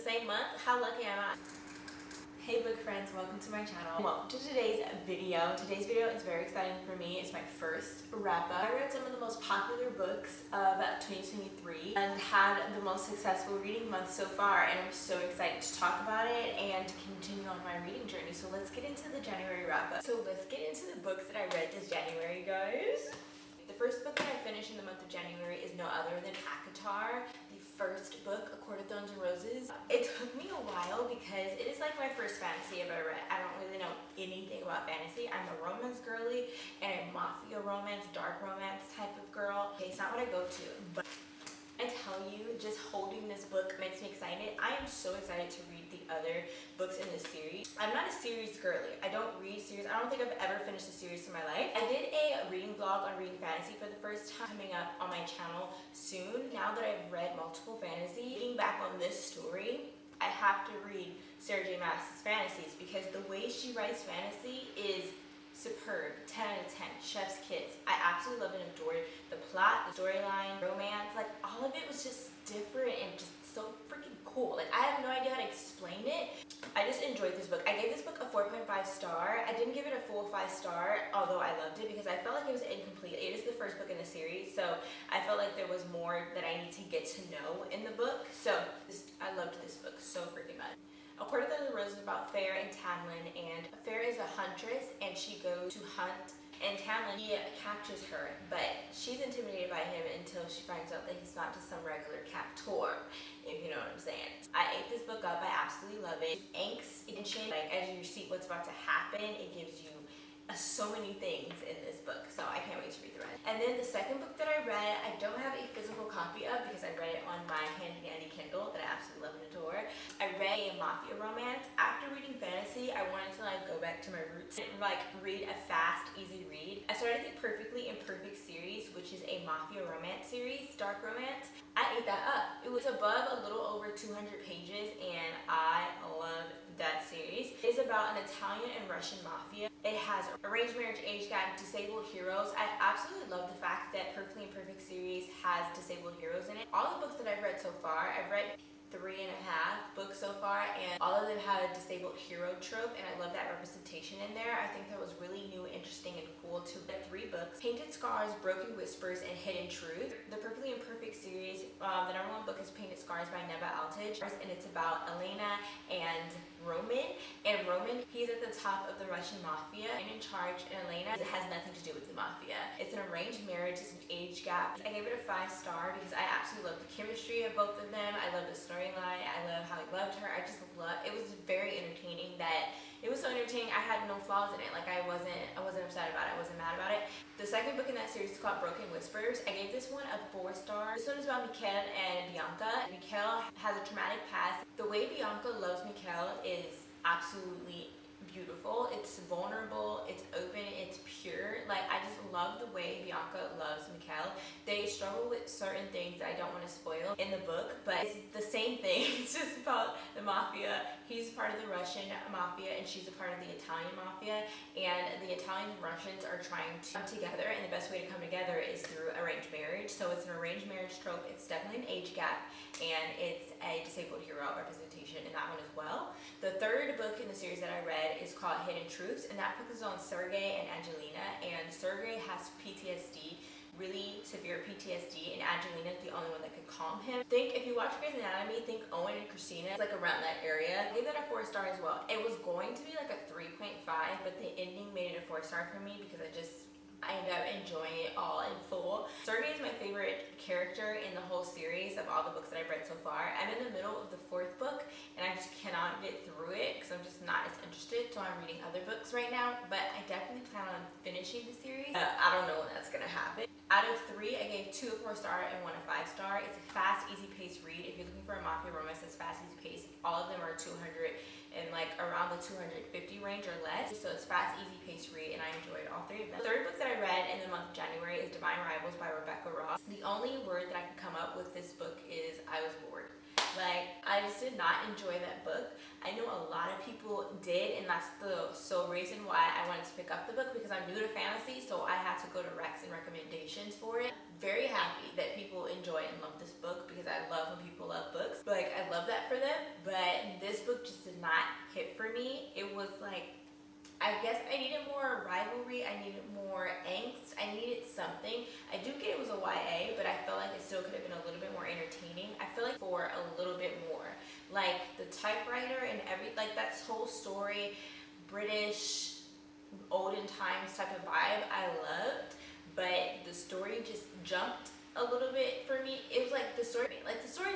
same month. How lucky am I? Hey book friends, welcome to my channel. Welcome to today's video. Today's video is very exciting for me. It's my first wrap up. I read some of the most popular books of 2023 and had the most successful reading month so far, and I'm so excited to talk about it and to continue on my reading journey. So let's get into the January wrap up. So let's get into the books that I read this January, guys. The first book that I finished in the month of January is no other than ACOTAR, the first book, A Court of Thorns and Roses. It took me a while because it is like my first fantasy I've ever read. I don't really know anything about fantasy. I'm a romance girly and a mafia romance, dark romance type of girl. Okay, it's not what I go to, but I tell you, just holding this book makes me excited. I am so excited to read the other books in this series. I'm not a series girly. I don't read series. I don't think I've ever finished a series in my life. I did a reading vlog on reading fantasy for the first time, coming up on my channel soon. Now that I've read multiple fantasy, looking back on this story, I have to read Sarah J. Maas's fantasies because the way she writes fantasy is superb. 10 out of 10. Chef's kiss. I absolutely love and adored the plot, the storyline, romance. Like, all of it was just different and just so freaking cool. Like, I have no idea how to explain it. I just enjoyed this book. I gave this book a 4.5 star. I didn't give it a full 5 star, although I loved it because I felt like it was incomplete. It is the first book in the series, so I felt like there was more that I need to get to know in the book. So I loved this book so freaking much. A Court of Thorns and Roses is about Fair and Tamlin, and Fair is a huntress and she goes to hunt, and Tamlin, he captures her, but she's intimidated by him until she finds out that he's not just some regular captor, if you know what I'm saying. I ate this book up. I absolutely love it. Angst, tension, like as you see what's about to happen, it gives you so many things in this book, so I can't wait to read the rest. And then the second book that I read, I don't have a physical copy of because I read it on my handy dandy Kindle that I absolutely love and adore. I read a Mafia romance. After reading fantasy, I wanted to like go back to my roots and like read a fast, easy read. I started the Perfectly Imperfect series, which is a Mafia romance series, dark romance. I ate that up. It was above a little over 200 pages and I loved that series. It is about an Italian and Russian mafia. It has arranged marriage, age gap, disabled heroes. I absolutely love the fact that Perfectly Imperfect series has disabled heroes in it. All the books that I've read so far, I've read 3.5 books so far, and all of them have a disabled hero trope, and I love that representation in there. I think that was really new, interesting, and cool to read 3 books: Painted Scars, Broken Whispers, and Hidden Truth. The Perfectly Imperfect series, the number 1 book is Painted Scars by Novella, and it's about Elena and Roman. And Roman, he's at the top of the Russian mafia and in charge, and Elena has nothing to do with the mafia. It's an arranged marriage, it's an age gap. I gave it a 5 star because I absolutely love the chemistry of both of them. I love the storyline. I love how he loved her. I just love it. Was very entertaining. It was so entertaining. I had no flaws in it. Like I wasn't upset about it. I wasn't mad about it. The second book in that series is called Broken Whispers. I gave this one a 4 stars. This one is about Mikhail and Bianca. Mikhail has a traumatic past. The way Bianca loves Mikhail is absolutely beautiful. It's vulnerable, it's open, it's pure. Like, I just love the way Bianca loves Mikhail. They struggle with certain things that I don't want to spoil in the book, but it's the same thing. It's just about the mafia. He's part of the Russian mafia and she's a part of the Italian mafia, and the Italians and Russians are trying to come together, and the best way to come together is through arranged marriage. So it's an arranged marriage trope. It's definitely an age gap, and it's a disabled hero representation in that one as well. The third book in the series that I read is called Hidden Truths, and that focuses on Sergey and Angelina. And Sergey has PTSD, really severe PTSD, and Angelina is the only one that could calm him. If you watch Grey's Anatomy, think Owen and Christina. It's like around that area. I gave that a 4 star as well. It was going to be like a 3.5, but the ending made it a 4 star for me because I ended up enjoying it all in full. Sergey is my favorite character in the whole series of all the books that I've read so far. I'm in the middle of the 4th book and I just cannot get through it because I'm just not as interested, so I'm reading other books right now, but I definitely plan on finishing the series. I don't know when that's gonna happen. Out of 3, I gave 2 a 4 star and 1 a 5 star. It's a fast, easy paced read. If you're looking for a mafia romance that's fast, easy paced, all of them are 200 and like around the 250 range or less. So it's fast, easy paced read, and I enjoyed all 3 of them. The third book that I read in the month of January is Divine Rivals by Rebecca Ross. The only word that I can come up with this book is I was bored. Like, I just did not enjoy that book. I know a lot of people did, and that's the sole reason why I wanted to pick up the book, because I'm new to fantasy, so I had to go to Rex and recommendations for it. Very happy that people enjoy and love this book because I love when people love books. Like, I love that for them, but guess I needed more rivalry, I needed more angst, I needed something. I do get it was a YA, but I felt like it still could have been a little bit more entertaining. I feel like for a little bit more. Like the typewriter and like that whole story, British, olden times type of vibe, I loved, but the story just jumped a little bit for me. It was like the story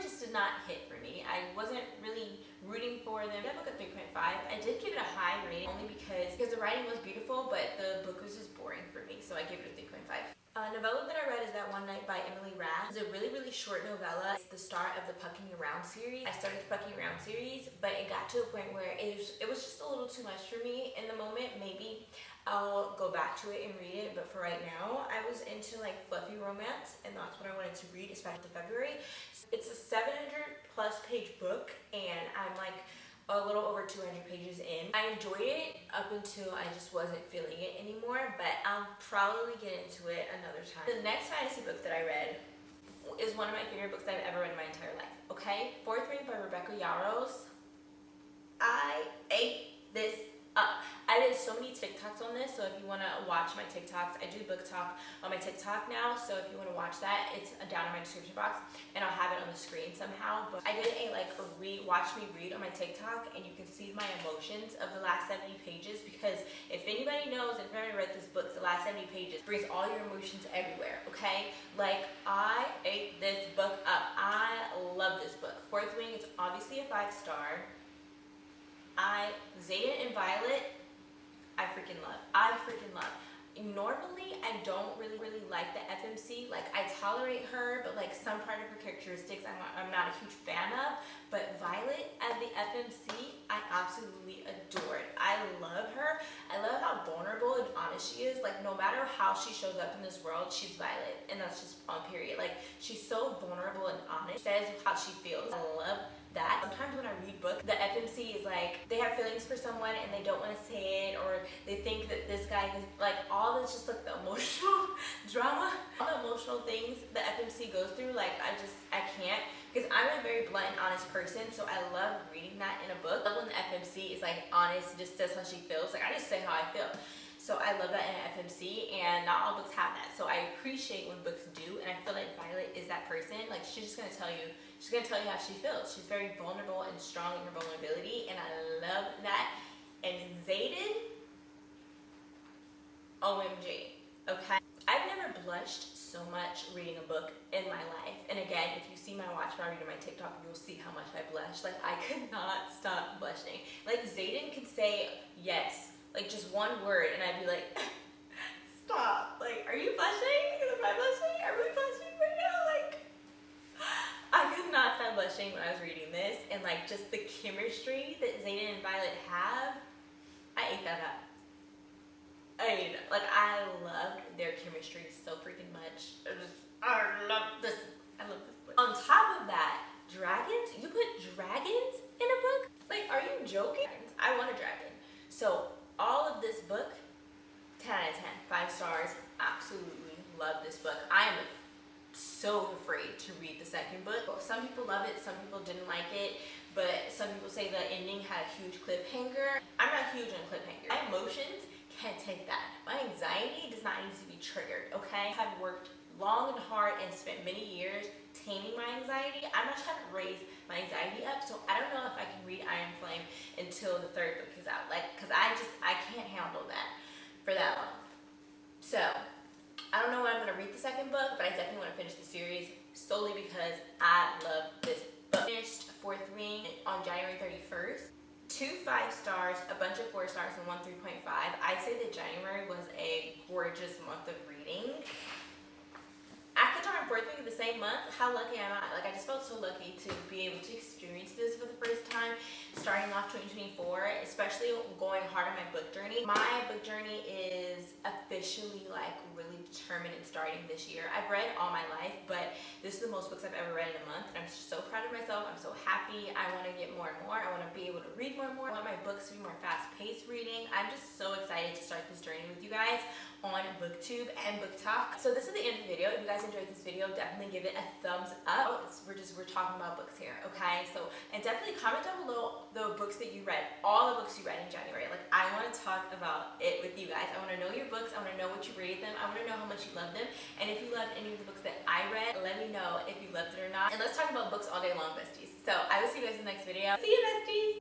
just did not hit for me. I wasn't really rooting for them. I gave it a 3.5. I did give it a high rating only because the writing was beautiful, but the book was just boring for me, so I gave it a 3.5. Novella that I read is That One Night by Emily Rath. It's a really, really short novella. It's the start of the Pucking Around series. I started the Pucking Around series, but it got to a point where it was just a little too much for me in the moment. Maybe I'll go back to it and read it, but for right now, I was into like fluffy romance, and that's what I wanted to read, especially February. It's a 700+ page book, and I'm like a little over 200 pages in. I enjoyed it up until I just wasn't feeling it anymore, but I'll probably get into it another time. The next fantasy book that I read is one of my favorite books I've ever read in my entire life. Okay? Fourth Ring by Rebecca Yarros. I ate this up. I did so many TikToks on this, so if you want to watch my TikToks, I do book talk on my TikTok now, so if you want to watch that, it's down in my description box, and I'll have it on the screen somehow. But I did a watch me read on my TikTok, and you can see my emotions of the last 70 pages, because if anybody knows, if you've ever read this book, the last 70 pages brings all your emotions everywhere, okay? Like, I ate this book up. I love this book. Fourth Wing is obviously a 5-star. Zayden and Violet, I freaking love. Normally, I don't really like the FMC. Like, I tolerate her, but like some part of her characteristics I'm not a huge fan of. But Violet as the FMC, I absolutely adore it. I love her. I love how vulnerable and honest she is. Like, no matter how she shows up in this world, she's Violet. And that's just on period. Like, she's so vulnerable and honest. She says how she feels. I love that. Sometimes when I read books, the FMC is like, they have feelings for someone and they don't want to say it, or they think that this guy is like, all this just like the emotional drama, all the emotional things the FMC goes through. Like, I can't, because I'm a very blunt and honest person, so I love reading that in a book. I love when the FMC is like honest, just says how she feels. Like, I just say how I feel. So I love that in an FMC, and not all books have that. So I appreciate when books do, and I feel like Violet is that person. Like, she's just gonna tell you how she feels. She's very vulnerable and strong in her vulnerability, and I love that. And Zayden, OMG, okay? I've never blushed so much reading a book in my life. And again, if you see my watch while I read on my TikTok, you'll see how much I blush. Like, I could not stop blushing. Like, Zayden could say yes, like just one word, and I'd be like, stop. Like, are you blushing? Am I blushing? Are we blushing right now? Like, I could not stop blushing when I was reading this, and like just the chemistry that Zayden and Violet have, I ate that up. I loved their chemistry so freaking much. I love this book. On top of that, dragons? You put dragons in a book? Like, are you joking? I want a dragon. So all of this book, 10 out of 10, 5 stars. Absolutely love this book. I am so afraid to read the second book. Some people love it, some people didn't like it, but some people say the ending had a huge cliffhanger. I'm not huge on cliffhangers. My emotions can't take that. My anxiety does not need to be triggered, okay? I've worked long and hard and spent many years taming my anxiety. I'm not trying to raise my anxiety up, so I don't know if I can read Iron Flame until the third book is out. Like, because I can't handle that for that long. So I don't know when I'm going to read the second book, but I definitely want to finish the series solely because I love this book. Finished Fourth Ring on January 31st. 2 5 stars, a bunch of 4 stars, and 1 3.5. I'd say that January was a gorgeous month of reading. Akatar and Fourth Ring the same month. How lucky am I? Like, I just felt so lucky to be able to experience this for the first time, starting off 2024, especially going hard on my book journey. My book journey is officially like really determined and starting this year. I've read all my life, but this is the most books I've ever read in a month, and I'm so proud of myself. I'm so happy. I want to get more and more. I want to be able to read more and more. I want my books to be more fast-paced reading. I'm just so excited to start this journey with you guys on BookTube and BookTok. So this is the end of the video. If you guys enjoyed this video, definitely give it a thumbs up. We're talking about books here, okay? So, and definitely comment down below the books that you read, all the books you read in January. Like, I want to talk talk about it with you guys. I want to know your books. I want to know what you rated them. I want to know how much you loved them. And if you loved any of the books that I read, let me know if you loved it or not. And let's talk about books all day long, besties. So I will see you guys in the next video. See you, besties!